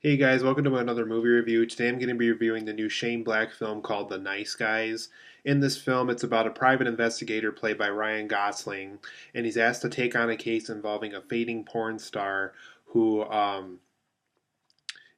Hey guys, welcome to another movie review. Today I'm going to be reviewing the new Shane Black film called The Nice Guys. In this film, it's about a private investigator played by Ryan Gosling, and he's asked to take on a case involving a fading porn star who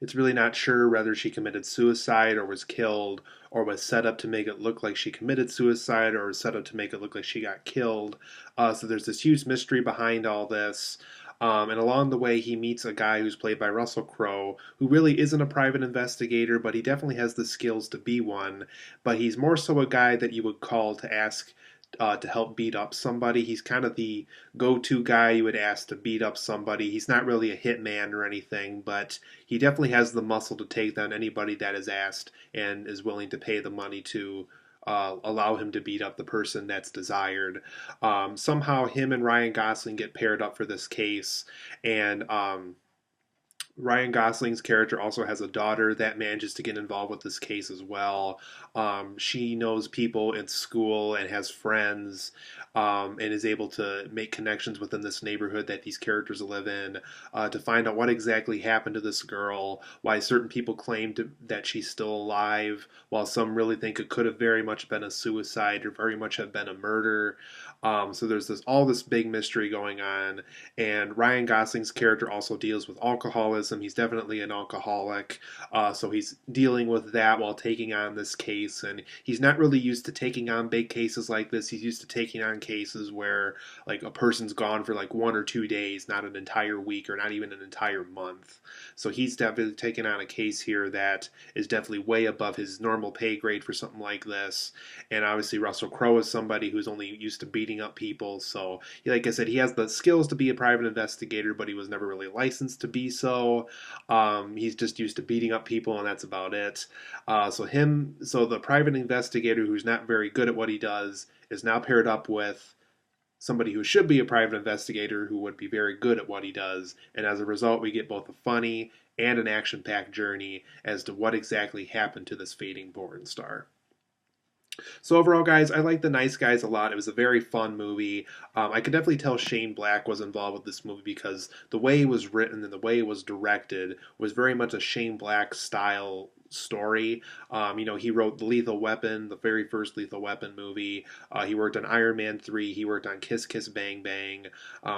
it's really not sure whether she committed suicide or was killed or was set up to make it look like she committed suicide or was set up to make it look like she got killed. So there's this huge mystery behind all this. And along the way, he meets a guy who's played by Russell Crowe, who really isn't a private investigator, but he definitely has the skills to be one. But he's more so a guy that you would call to ask to help beat up somebody. He's kind of the go-to guy you would ask to beat up somebody. He's not really a hitman or anything, but he definitely has the muscle to take down anybody that is asked and is willing to pay the money to allow him to beat up the person that's desired. Somehow, him and Ryan Gosling get paired up for this case, and Ryan Gosling's character also has a daughter that manages to get involved with this case as well. She knows people in school and has friends, and is able to make connections within this neighborhood that these characters live in to find out what exactly happened to this girl, why certain people claim that she's still alive, while some really think it could have very much been a suicide or very much have been a murder. So there's all this big mystery going on, and Ryan Gosling's character also deals with alcoholism. He's definitely an alcoholic, so he's dealing with that while taking on this case. And he's not really used to taking on big cases like this. He's used to taking on cases where like a person's gone for like 1 or 2 days, not an entire week or not even an entire month. So he's definitely taken on a case here that is definitely way above his normal pay grade for something like this. And obviously Russell Crowe is somebody who's only used to beating up people. So like I said, he has the skills to be a private investigator, but he was never really licensed to be so. He's just used to beating up people, and that's about it. So the private investigator who's not very good at what he does is now paired up with somebody who should be a private investigator who would be very good at what he does. And as a result, we get both a funny and an action packed journey as to what exactly happened to this fading porn star. So overall, guys, I like The Nice Guys a lot. It was a very fun movie. I could definitely tell Shane Black was involved with this movie because the way it was written and the way it was directed was very much a Shane Black style story. He wrote The Lethal Weapon, the very first Lethal Weapon movie. He worked on Iron Man 3. He worked on Kiss Kiss Bang Bang.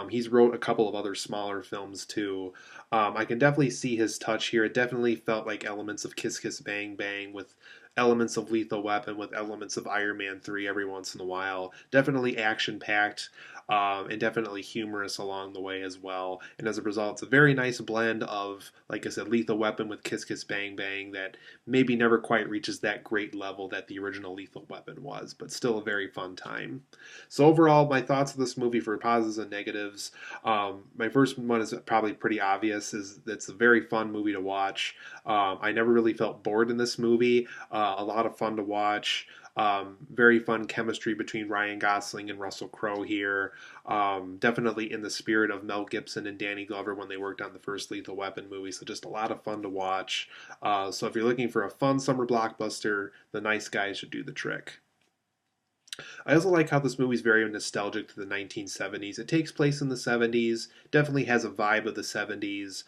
He's wrote a couple of other smaller films too. I can definitely see his touch here. It definitely felt like elements of Kiss Kiss Bang Bang with elements of Lethal Weapon with elements of Iron Man 3 every once in a while. Definitely action packed, and definitely humorous along the way as well. And as a result, it's a very nice blend of, like I said, Lethal Weapon with Kiss Kiss Bang Bang that maybe never quite reaches that great level that the original Lethal Weapon was, but still a very fun time. So overall, my thoughts of this movie for positives and negatives. My first one is probably pretty obvious. Is it's a very fun movie to watch. I never really felt bored in this movie. A lot of fun to watch. Very fun chemistry between Ryan Gosling and Russell Crowe here. Definitely in the spirit of Mel Gibson and Danny Glover when they worked on the first Lethal Weapon movie. So just a lot of fun to watch. So if you're looking for a fun summer blockbuster, The Nice Guys should do the trick. I also like how this movie is very nostalgic to the 1970s. It takes place in the 70s, definitely has a vibe of the 70s.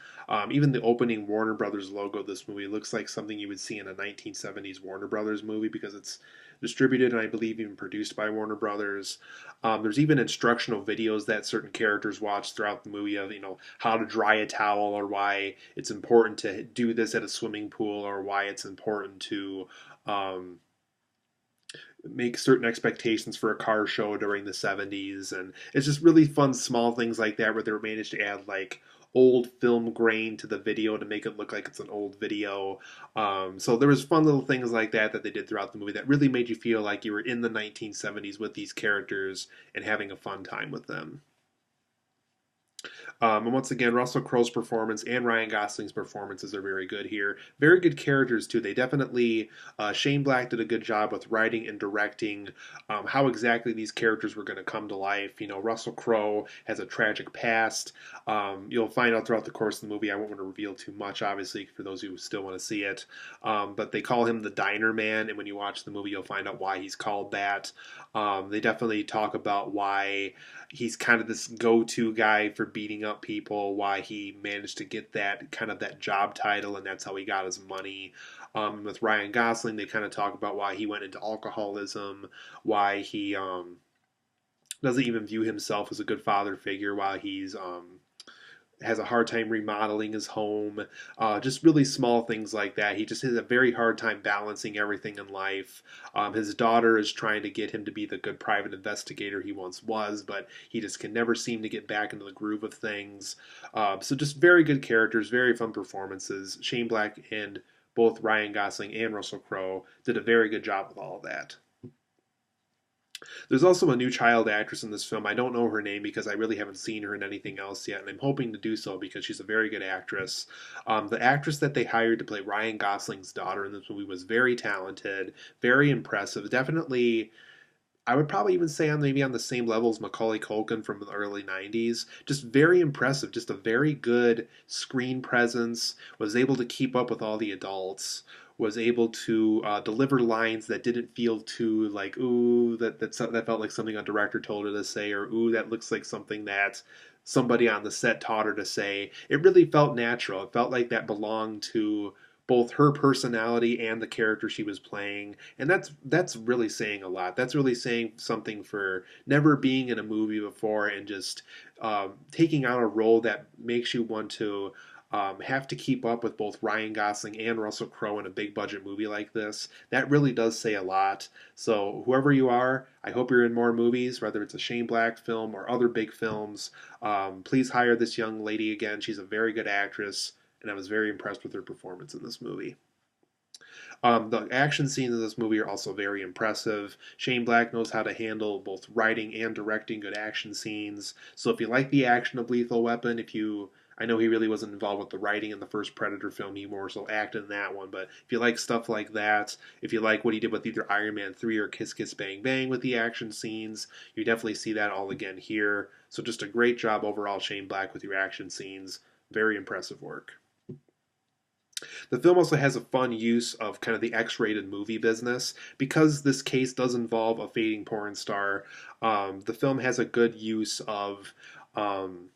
Even the opening Warner Brothers logo of this movie looks like something you would see in a 1970s Warner Brothers movie because it's distributed and I believe even produced by Warner Brothers. There's even instructional videos that certain characters watch throughout the movie of, how to dry a towel or why it's important to do this at a swimming pool or why it's important to um, make certain expectations for a car show during the 70s. And it's just really fun small things like that where they managed to add like old film grain to the video to make it look like it's an old video. So there was fun little things like that they did throughout the movie that really made you feel like you were in the 1970s with these characters and having a fun time with them. And once again, Russell Crowe's performance and Ryan Gosling's performances are very good here. Very good characters too. They definitely Shane Black did a good job with writing and directing how exactly these characters were going to come to life. Russell Crowe has a tragic past. You'll find out throughout the course of the movie. I won't want to reveal too much, obviously, for those who still want to see it. But they call him the Diner Man, and when you watch the movie, you'll find out why he's called that. They definitely talk about why he's kind of this go-to guy for beating up people, why he managed to get that kind of that job title, and that's how he got his money. With Ryan Gosling, they kind of talk about why he went into alcoholism, why he doesn't even view himself as a good father figure, why he's has a hard time remodeling his home, just really small things like that. He just has a very hard time balancing everything in life. His daughter is trying to get him to be the good private investigator he once was, but he just can never seem to get back into the groove of things. So just very good characters, very fun performances. Shane Black and both Ryan Gosling and Russell Crowe did a very good job with all of that. There's also a new child actress in this film. I don't know her name because I really haven't seen her in anything else yet, and I'm hoping to do so because she's a very good actress. The actress that they hired to play Ryan Gosling's daughter in this movie was very talented, very impressive. Definitely, I would probably even say maybe on the same level as Macaulay Culkin from the early 90s. Just very impressive, just a very good screen presence, was able to keep up with all the adults, was able to deliver lines that didn't feel too like, ooh, that felt like something a director told her to say, or ooh, that looks like something that somebody on the set taught her to say. It really felt natural. It felt like that belonged to both her personality and the character she was playing, and that's really saying a lot. That's really saying something for never being in a movie before and just taking on a role that makes you want to have to keep up with both Ryan Gosling and Russell Crowe in a big budget movie like this. That really does say a lot. So whoever you are, I hope you're in more movies, whether it's a Shane Black film or other big films. Please hire this young lady again. She's a very good actress, and I was very impressed with her performance in this movie. The action scenes in this movie are also very impressive. Shane Black knows how to handle both writing and directing good action scenes. So if you like the action of Lethal Weapon, I know he really wasn't involved with the writing in the first Predator film, he more so acted in that one, but if you like stuff like that, if you like what he did with either Iron Man 3 or Kiss Kiss Bang Bang with the action scenes, you definitely see that all again here. So just a great job overall, Shane Black, with your action scenes. Very impressive work. The film also has a fun use of kind of the X-rated movie business. Because this case does involve a fading porn star, the film has a good use of um,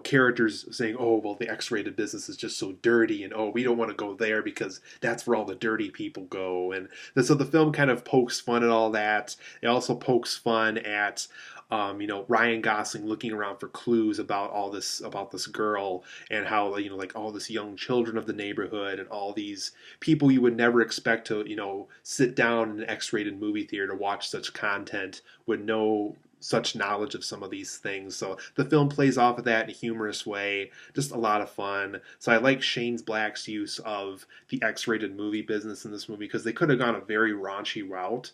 characters saying, "Oh, well, the X-rated business is just so dirty," and "Oh, we don't want to go there because that's where all the dirty people go." And so the film kind of pokes fun at all that. It also pokes fun at Ryan Gosling looking around for clues about this girl, and how like all this young children of the neighborhood and all these people you would never expect to sit down in an X-rated movie theater to watch such content would know such knowledge of some of these things. So the film plays off of that in a humorous way. Just a lot of fun. So I like Shane Black's use of the X-rated movie business in this movie because they could have gone a very raunchy route.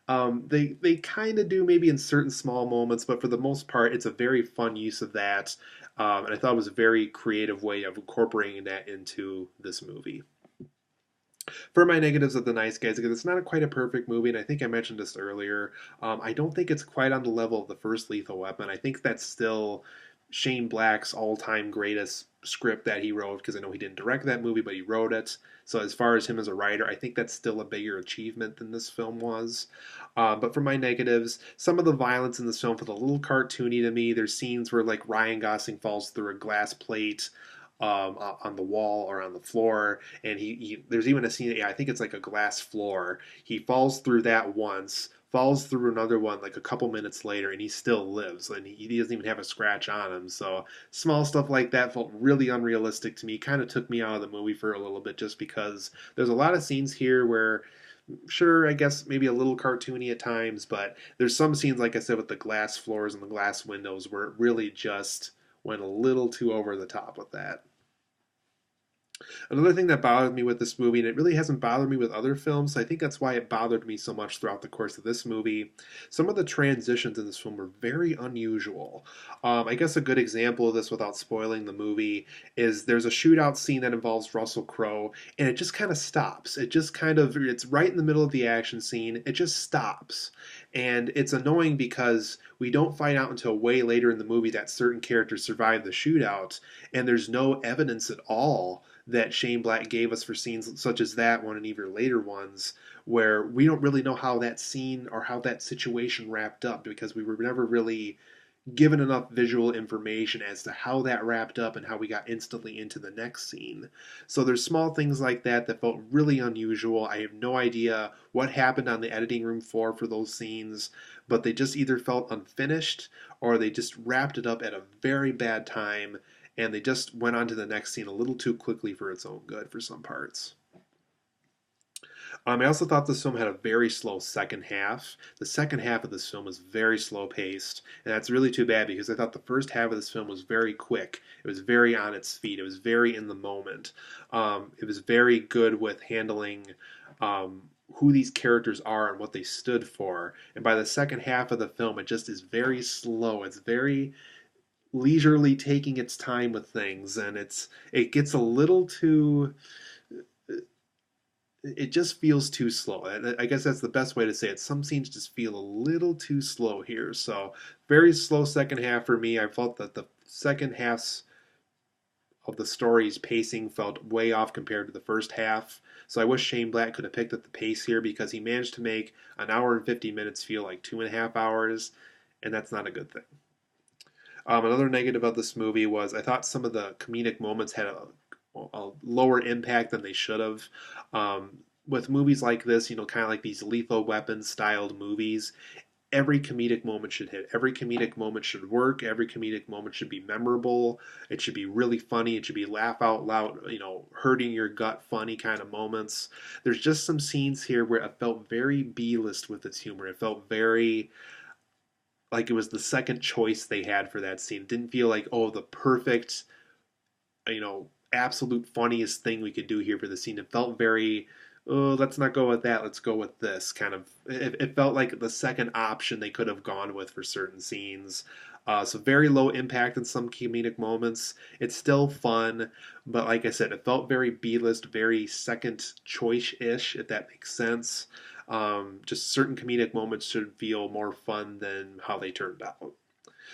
They kind of do maybe in certain small moments, but for the most part, it's a very fun use of that. And I thought it was a very creative way of incorporating that into this movie. For my negatives of The Nice Guys, because it's not quite a perfect movie, and I think I mentioned this earlier. I don't think it's quite on the level of the first Lethal Weapon. I think that's still Shane Black's all-time greatest script that he wrote, because I know he didn't direct that movie, but he wrote it. So as far as him as a writer, I think that's still a bigger achievement than this film was. But for my negatives, some of the violence in this film felt a little cartoony to me. There's scenes where like Ryan Gosling falls through a glass plate on the wall or on the floor, and there's even a scene, I think it's like a glass floor. He falls through that once, falls through another one like a couple minutes later, and he still lives, and he doesn't even have a scratch on him. So small stuff like that felt really unrealistic to me. Kind of took me out of the movie for a little bit, just because there's a lot of scenes here where, sure, I guess maybe a little cartoony at times, but there's some scenes, like I said, with the glass floors and the glass windows where it really just went a little too over the top with that. Another thing that bothered me with this movie, and it really hasn't bothered me with other films, so I think that's why it bothered me so much throughout the course of this movie, some of the transitions in this film were very unusual. I guess a good example of this, without spoiling the movie, is there's a shootout scene that involves Russell Crowe, and it just kind of stops. It's right in the middle of the action scene, it just stops. And it's annoying because we don't find out until way later in the movie that certain characters survived the shootout, and there's no evidence at all that Shane Black gave us for scenes such as that one and even later ones, where we don't really know how that scene or how that situation wrapped up, because we were never really given enough visual information as to how that wrapped up and how we got instantly into the next scene. So there's small things like that that felt really unusual. I have no idea what happened on the editing room floor for those scenes, but they just either felt unfinished or they just wrapped it up at a very bad time and they just went on to the next scene a little too quickly for its own good for some parts. I also thought this film had a very slow second half. The second half of this film was very slow paced, and that's really too bad because I thought the first half of this film was very quick. It was very on its feet. It was very in the moment. It was very good with handling who these characters are and what they stood for. And by the second half of the film, it just is very slow. It's very leisurely taking its time with things, and it gets a little too it just feels too slow. I guess that's the best way to say it. Some scenes just feel a little too slow here. So, very slow second half for me. I felt that the second half's of the story's pacing felt way off compared to the first half. So I wish Shane Black could have picked up the pace here because he managed to make an hour and 50 minutes feel like 2.5 hours, and that's not a good thing. Another negative of this movie was I thought some of the comedic moments had a lower impact than they should have. With movies like this, kind of like these Lethal Weapon styled movies, every comedic moment should hit. Every comedic moment should work. Every comedic moment should be memorable. It should be really funny. It should be laugh out loud, hurting your gut funny kind of moments. There's just some scenes here where it felt very B-list with its humor. It felt very like it was the second choice they had for that scene. It didn't feel like, oh, the perfect, absolute funniest thing we could do here for the scene. It felt very, oh, let's not go with that. Let's go with this kind of. It felt like the second option they could have gone with for certain scenes. So very low impact in some comedic moments. It's still fun, but like I said, it felt very B-list, very second choice-ish, if that makes sense. Just certain comedic moments should feel more fun than how they turned out.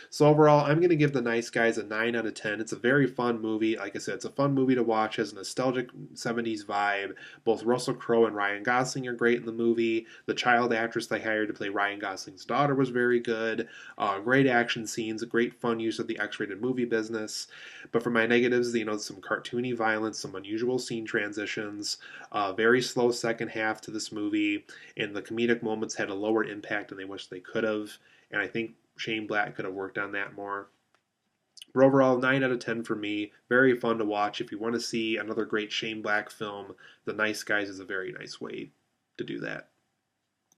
So overall, I'm going to give The Nice Guys a 9 out of 10. It's a very fun movie. Like I said, it's a fun movie to watch. It has a nostalgic 70s vibe. Both Russell Crowe and Ryan Gosling are great in the movie. The child actress they hired to play Ryan Gosling's daughter was very good. Great action scenes, a great fun use of the X-rated movie business. But for my negatives, some cartoony violence, some unusual scene transitions, very slow second half to this movie, and the comedic moments had a lower impact than they wish they could have. And I think Shane Black could have worked on that more. But overall, 9 out of 10 for me. Very fun to watch. If you want to see another great Shane Black film, The Nice Guys is a very nice way to do that.